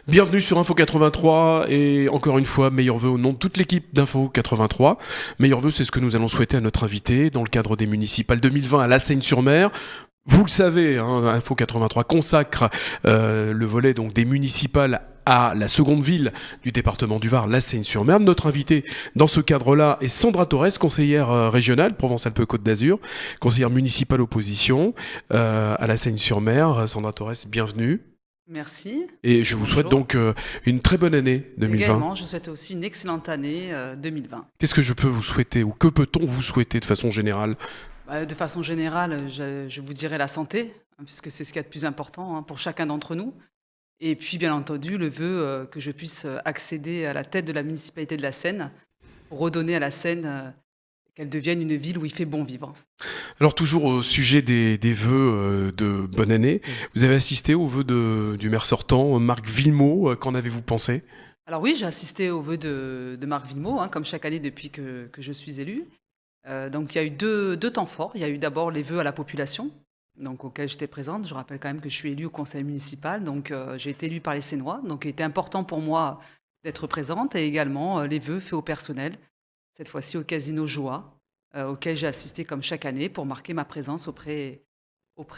Bienvenue sur Info 83 et encore une fois, meilleurs vœux au nom de toute l'équipe d'Info 83. Meilleurs vœux, c'est ce que nous allons souhaiter à notre invité dans le cadre des municipales 2020 à La Seyne-sur-Mer. Vous le savez, Info 83 consacre le volet donc des municipales à la seconde ville du département du Var, La Seyne-sur-Mer. Notre invitée dans ce cadre-là est Sandra Torres, conseillère régionale Provence-Alpes-Côte d'Azur, conseillère municipale opposition à La Seyne-sur-Mer. Sandra Torres, bienvenue. Merci. Et je vous souhaite donc une très bonne année 2020. Également, je souhaite aussi une excellente année 2020. Qu'est-ce que je peux vous souhaiter ou que peut-on vous souhaiter de façon générale ? De façon générale, je vous dirais la santé, puisque c'est ce qu'il y a de plus important pour chacun d'entre nous. Et puis, bien entendu, le vœu que je puisse accéder à la tête de la municipalité de la Seine, pour redonner à la Seine qu'elle devienne une ville où il fait bon vivre. Alors toujours au sujet des vœux de bonne année, vous avez assisté aux vœux du maire sortant, Marc Villemot. Qu'en avez-vous pensé ? Alors oui, j'ai assisté aux vœux de Marc Villemot, comme chaque année depuis que je suis élue. Donc il y a eu deux temps forts. Il y a eu d'abord les vœux à la population, donc auxquels j'étais présente. Je rappelle quand même que je suis élue au conseil municipal, donc j'ai été élue par les Sénois. Donc il était important pour moi d'être présente, et également les vœux faits au personnel, cette fois-ci au Casino Joie, auquel j'ai assisté comme chaque année pour marquer ma présence auprès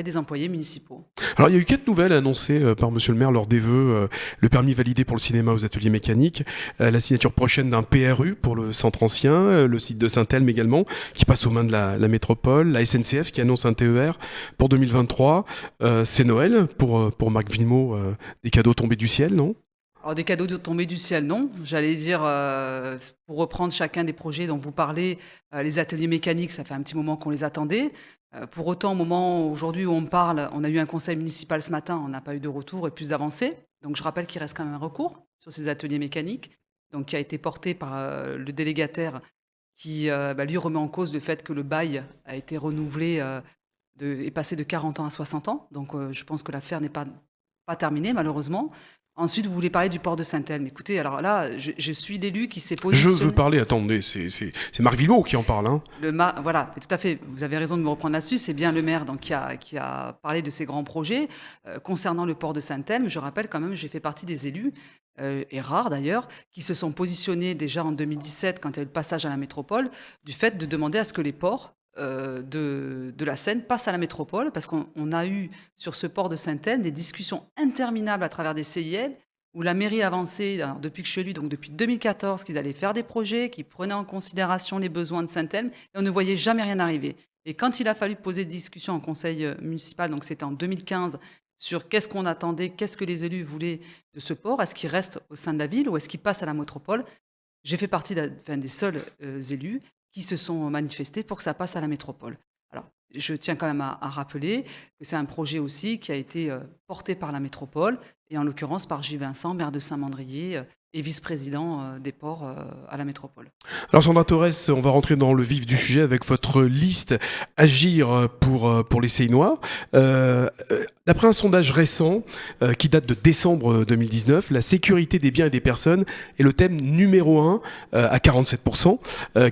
des employés municipaux. Alors il y a eu 4 nouvelles annoncées par monsieur le maire lors des vœux. Le permis validé pour le cinéma aux ateliers mécaniques, la signature prochaine d'un PRU pour le centre ancien, le site de Saint-Elme également, qui passe aux mains de la métropole, la SNCF qui annonce un TER pour 2023. C'est Noël pour Marc Villemot, des cadeaux tombés du ciel, non ? Alors des cadeaux tombés du ciel, non. J'allais dire, pour reprendre chacun des projets dont vous parlez, les ateliers mécaniques, ça fait un petit moment qu'on les attendait. Pour autant, au moment aujourd'hui où on parle, on a eu un conseil municipal ce matin, on n'a pas eu de retour et plus avancé. Donc je rappelle qu'il reste quand même un recours sur ces ateliers mécaniques, donc qui a été porté par le délégataire qui lui remet en cause le fait que le bail a été renouvelé, est passé de 40 ans à 60 ans. Donc je pense que l'affaire n'est pas terminée malheureusement. Ensuite, vous voulez parler du port de Saint-Elme. Écoutez, alors là, je suis l'élu qui s'est positionné. Je veux parler, attendez, c'est Marc Villemot qui en parle. Hein. Voilà, tout à fait, vous avez raison de me reprendre là-dessus. C'est bien le maire donc, qui a parlé de ces grands projets. Concernant le port de Saint-Elme, je rappelle quand même, j'ai fait partie des élus, et rares d'ailleurs, qui se sont positionnés déjà en 2017, quand il y a eu le passage à la métropole, du fait de demander à ce que les ports de la Seine passe à la métropole, parce qu'on a eu sur ce port de Saint-Elme des discussions interminables à travers des CIL, où la mairie avançait, alors depuis que je suis élue, donc depuis 2014, qu'ils allaient faire des projets, qu'ils prenaient en considération les besoins de Saint-Elme, et on ne voyait jamais rien arriver. Et quand il a fallu poser des discussions en conseil municipal, donc c'était en 2015, sur qu'est-ce qu'on attendait, qu'est-ce que les élus voulaient de ce port, est-ce qu'il reste au sein de la ville ou est-ce qu'il passe à la métropole, j'ai fait partie des seuls élus qui se sont manifestés pour que ça passe à la métropole. Alors, je tiens quand même à rappeler que c'est un projet aussi qui a été porté par la métropole, et en l'occurrence par Gilles Vincent, maire de Saint-Mandrier et vice-président des ports à la métropole. Alors Sandra Torres, on va rentrer dans le vif du sujet avec votre liste Agir pour les Seynois. D'après un sondage récent qui date de décembre 2019, la sécurité des biens et des personnes est le thème numéro 1 à 47%,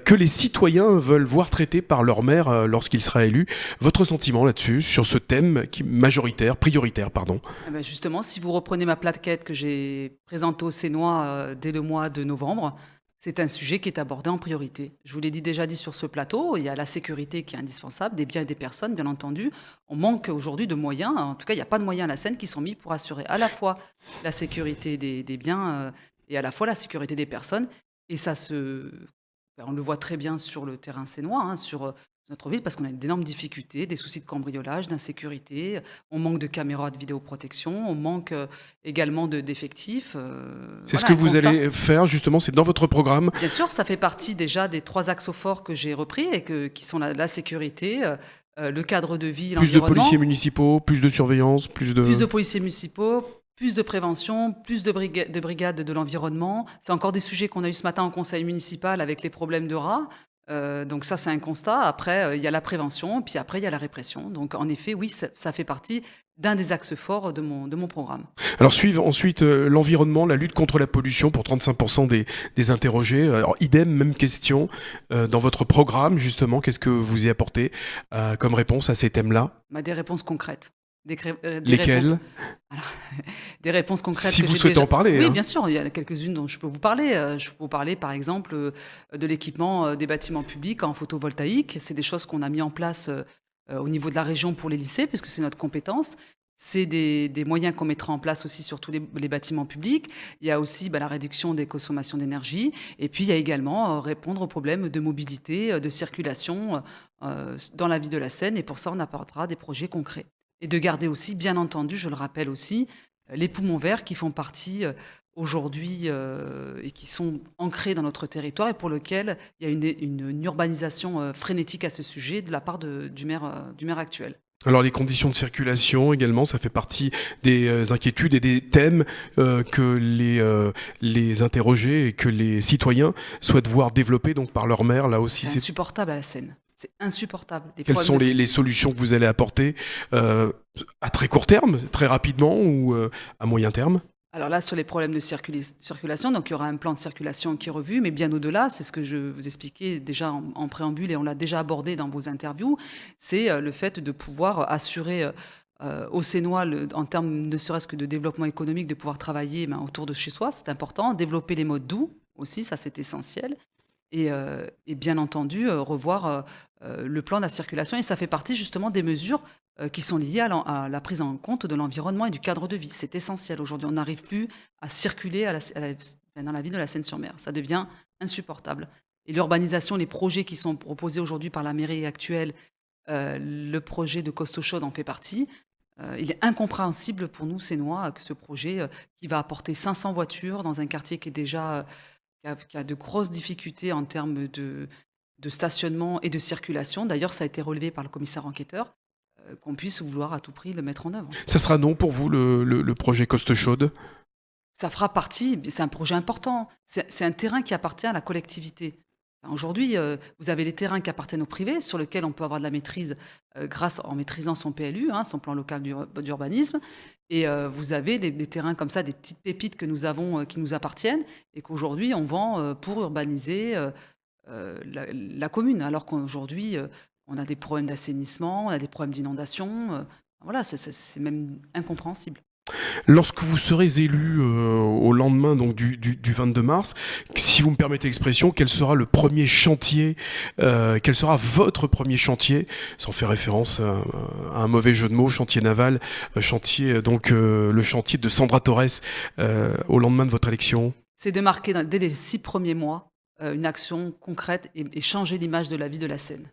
que les citoyens veulent voir traité par leur maire lorsqu'il sera élu. Votre sentiment là-dessus, sur ce thème qui prioritaire, pardon. Eh ben justement, si vous reprenez ma plaquette que j'ai présentée aux Sénois dès le mois de novembre, c'est un sujet qui est abordé en priorité. Je vous l'ai déjà dit sur ce plateau, il y a la sécurité qui est indispensable, des biens et des personnes, bien entendu. On manque aujourd'hui de moyens, en tout cas, il n'y a pas de moyens à la Seine qui sont mis pour assurer à la fois la sécurité des biens et à la fois la sécurité des personnes. Et on le voit très bien sur le terrain sénois, sur notre ville, parce qu'on a d'énormes difficultés, des soucis de cambriolage, d'insécurité, on manque de caméras de vidéoprotection, on manque également d'effectifs. C'est ce que vous allez faire, justement, c'est dans votre programme. Bien sûr, ça fait partie déjà des 3 axes forts que j'ai repris et qui sont la sécurité, le cadre de vie, l'environnement. Plus de policiers municipaux, plus de surveillance, plus de policiers municipaux, plus de prévention, plus de brigades de l'environnement. C'est encore des sujets qu'on a eu ce matin au conseil municipal avec les problèmes de rats. Donc ça, c'est un constat. Après, il y a la prévention, puis après, il y a la répression. Donc en effet, oui, ça fait partie d'un des axes forts de mon programme. Alors suivent ensuite l'environnement, la lutte contre la pollution pour 35% des interrogés. Alors idem, même question. Dans votre programme, justement, qu'est-ce que vous y apportez comme réponse à ces thèmes-là ? Des réponses concrètes. Lesquelles ? Alors, des réponses concrètes Si que vous j'ai souhaitez déjà. en parler, Oui, hein. bien sûr, il y en a quelques-unes dont je peux vous parler. Je peux vous parler, par exemple, de l'équipement des bâtiments publics en photovoltaïque. C'est des choses qu'on a mis en place au niveau de la région pour les lycées, puisque c'est notre compétence. C'est des moyens qu'on mettra en place aussi sur tous les bâtiments publics. Il y a aussi la réduction des consommations d'énergie. Et puis, il y a également répondre aux problèmes de mobilité, de circulation dans la ville de la Seine. Et pour ça, on apportera des projets concrets. Et de garder aussi, bien entendu, je le rappelle aussi, les poumons verts qui font partie aujourd'hui et qui sont ancrés dans notre territoire et pour lequel il y a une urbanisation frénétique à ce sujet de la part du maire actuel. Alors les conditions de circulation également, ça fait partie des inquiétudes et des thèmes que les interrogés et que les citoyens souhaitent voir développés donc par leur maire. Là aussi, C'est insupportable à la Seine. C'est insupportable. quelles sont les solutions que vous allez apporter à très court terme, très rapidement ou à moyen terme? Alors là, sur les problèmes de circulation, donc il y aura un plan de circulation qui est revu, mais bien au-delà, c'est ce que je vous expliquais déjà en préambule et on l'a déjà abordé dans vos interviews, c'est le fait de pouvoir assurer aux Sénois, en termes ne serait-ce que de développement économique, de pouvoir travailler autour de chez soi, c'est important. Développer les modes doux aussi, ça c'est essentiel. Et bien entendu, revoir le plan de la circulation. Et ça fait partie justement des mesures qui sont liées à la prise en compte de l'environnement et du cadre de vie. C'est essentiel. Aujourd'hui, on n'arrive plus à circuler dans la ville de la Seine-sur-Mer. Ça devient insupportable. Et l'urbanisation, les projets qui sont proposés aujourd'hui par la mairie actuelle, le projet de Costochaude en fait partie. Il est incompréhensible pour nous, Sénois, que ce projet qui va apporter 500 voitures dans un quartier qui est déjà qui a de grosses difficultés en termes de stationnement et de circulation. D'ailleurs, ça a été relevé par le commissaire enquêteur, qu'on puisse vouloir à tout prix le mettre en œuvre. Ça sera non pour vous le projet Coste-Chaude? Ça fera partie, c'est un projet important. C'est un terrain qui appartient à la collectivité. Aujourd'hui, vous avez les terrains qui appartiennent au privé, sur lesquels on peut avoir de la maîtrise en maîtrisant son PLU, son plan local d'urbanisme. Et vous avez des terrains comme ça, des petites pépites que nous avons, qui nous appartiennent, et qu'aujourd'hui, on vend pour urbaniser la commune. Alors qu'aujourd'hui, on a des problèmes d'assainissement, on a des problèmes d'inondation. Voilà, c'est même incompréhensible. Lorsque vous serez élu au lendemain donc, du 22 mars, si vous me permettez l'expression, quel sera le premier chantier, quel sera votre premier chantier, sans faire référence à un mauvais jeu de mots, chantier naval, le chantier de Sandra Torres au lendemain de votre élection? C'est de marquer dès les 6 premiers mois une action concrète et changer l'image de la vie de la Seine,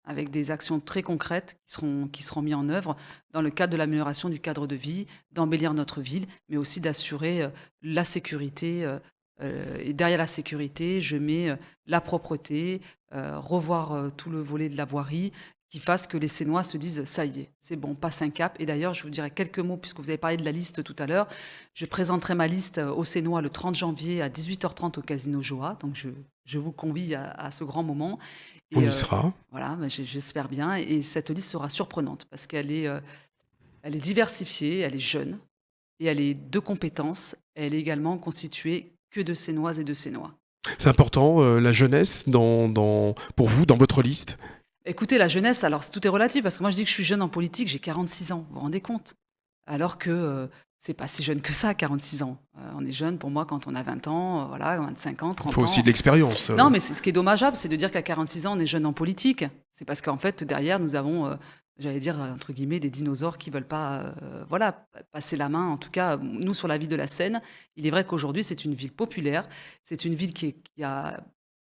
avec des actions très concrètes qui seront mises en œuvre dans le cadre de l'amélioration du cadre de vie, d'embellir notre ville, mais aussi d'assurer la sécurité. Et derrière la sécurité, je mets la propreté, revoir tout le volet de la voirie, qui fasse que les Sénois se disent ça y est, c'est bon, passe un cap. Et d'ailleurs, je vous dirai quelques mots, puisque vous avez parlé de la liste tout à l'heure. Je présenterai ma liste aux Sénois le 30 janvier à 18h30 au Casino Joa. Donc je vous convie à ce grand moment. On y sera. Voilà, j'espère bien. Et cette liste sera surprenante parce elle est diversifiée, elle est jeune et elle est de compétences. Elle est également constituée que de Sénoises et de Sénois. C'est important, la jeunesse, pour vous, dans votre liste? Écoutez, la jeunesse, alors tout est relatif parce que moi je dis que je suis jeune en politique, j'ai 46 ans, vous vous rendez compte? Alors que c'est pas si jeune que ça, 46 ans. On est jeune pour moi quand on a 20 ans, voilà, 25 ans, 30 Il faut ans. aussi de l'expérience. Non, mais ce qui est dommageable, c'est de dire qu'à 46 ans, on est jeune en politique. C'est parce qu'en fait, derrière, nous avons, j'allais dire, entre guillemets, des dinosaures qui veulent pas voilà, passer la main. En tout cas, nous, sur la ville de la Seine, il est vrai qu'aujourd'hui, c'est une ville populaire. C'est une ville qui a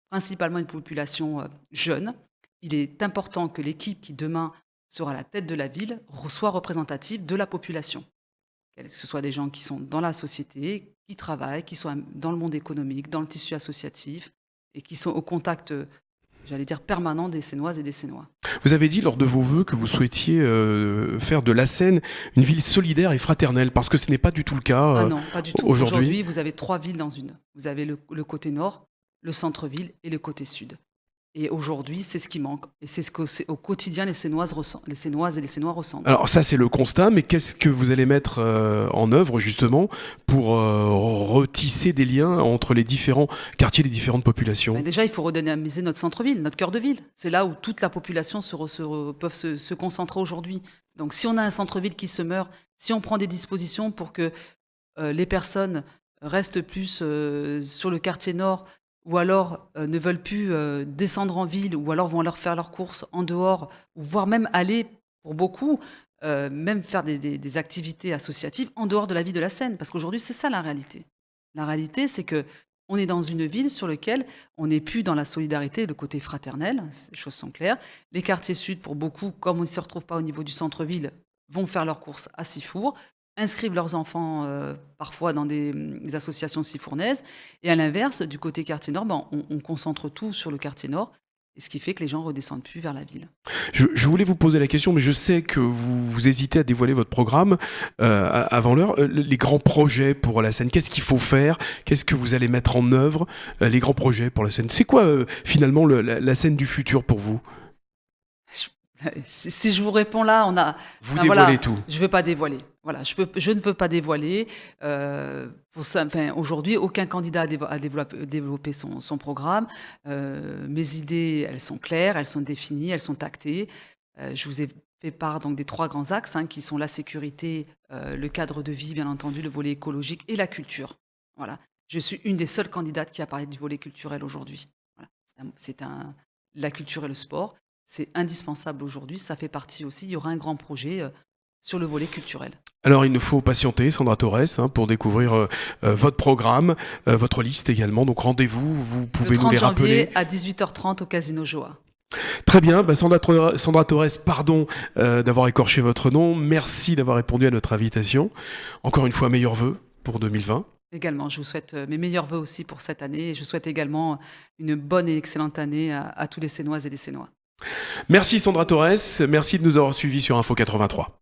principalement une population jeune. Il est important que l'équipe qui, demain, sera à la tête de la ville soit représentative de la population. Que ce soit des gens qui sont dans la société, qui travaillent, qui sont dans le monde économique, dans le tissu associatif, et qui sont au contact, j'allais dire, permanent des Sénoises et des Sénois. Vous avez dit lors de vos vœux que vous souhaitiez faire de la Seine une ville solidaire et fraternelle, parce que ce n'est pas du tout le cas Ah non, pas du tout. aujourd'hui. Aujourd'hui, vous avez 3 villes dans une. Vous avez le côté nord, le centre-ville et le côté sud. Et aujourd'hui, c'est ce qui manque. Et c'est ce qu'au quotidien, les Sénoises et les Sénois ressentent. Alors ça, c'est le constat, mais qu'est-ce que vous allez mettre en œuvre justement pour retisser des liens entre les différents quartiers, les différentes populations? Déjà, il faut redynamiser notre centre-ville, notre cœur de ville. C'est là où toute la population peut se concentrer aujourd'hui. Donc si on a un centre-ville qui se meurt, si on prend des dispositions pour que les personnes restent plus, sur le quartier nord ou alors, ne veulent plus, descendre en ville ou alors vont leur faire leurs courses en dehors ou voire même aller, pour beaucoup, même faire des activités associatives en dehors de la ville de la Seine. Parce qu'aujourd'hui, c'est ça la réalité. La réalité, c'est que on est dans une ville sur lequel on n'est plus dans la solidarité, le côté fraternel, les choses sont claires. Les quartiers sud, pour beaucoup, comme on ne se retrouve pas au niveau du centre-ville, vont faire leurs courses à Sifour, inscrivent leurs enfants parfois dans des associations sifournaises. Et à l'inverse, du côté quartier nord, ben, on concentre tout sur le quartier nord, et ce qui fait que les gens redescendent plus vers la ville. Je voulais vous poser la question, mais je sais que vous hésitez à dévoiler votre programme avant l'heure. Les grands projets pour la Seine, qu'est-ce qu'il faut faire? Qu'est-ce que vous allez mettre en œuvre? Les grands projets pour la Seine. C'est quoi finalement la Seine du futur pour vous? Si je vous réponds là, Vous enfin, dévoilez voilà, tout. je veux pas dévoiler. Voilà, je ne veux pas dévoiler. Pour ça, enfin, aujourd'hui, aucun candidat a développé son programme. Mes idées, elles sont claires, elles sont définies, elles sont actées. Je vous ai fait part donc des 3 grands axes, hein, qui sont la sécurité, le cadre de vie, bien entendu, le volet écologique et la culture. Voilà. Je suis une des seules candidates qui a parlé du volet culturel aujourd'hui. Voilà. La culture et le sport. C'est indispensable aujourd'hui, ça fait partie aussi. Il y aura un grand projet sur le volet culturel. Alors il nous faut patienter, Sandra Torres, hein, pour découvrir votre programme, votre liste également. Donc rendez-vous, vous Le pouvez nous 30 les rappeler. janvier à 18h30 au Casino Joa. Très bien, bah Sandra Torres, pardon d'avoir écorché votre nom. Merci d'avoir répondu à notre invitation. Encore une fois, meilleurs vœux pour 2020. Également, je vous souhaite mes meilleurs vœux aussi pour cette année. Et je souhaite également une bonne et excellente année à tous les Sénoises et les Sénois. Merci Sandra Torres, merci de nous avoir suivis sur Info 83.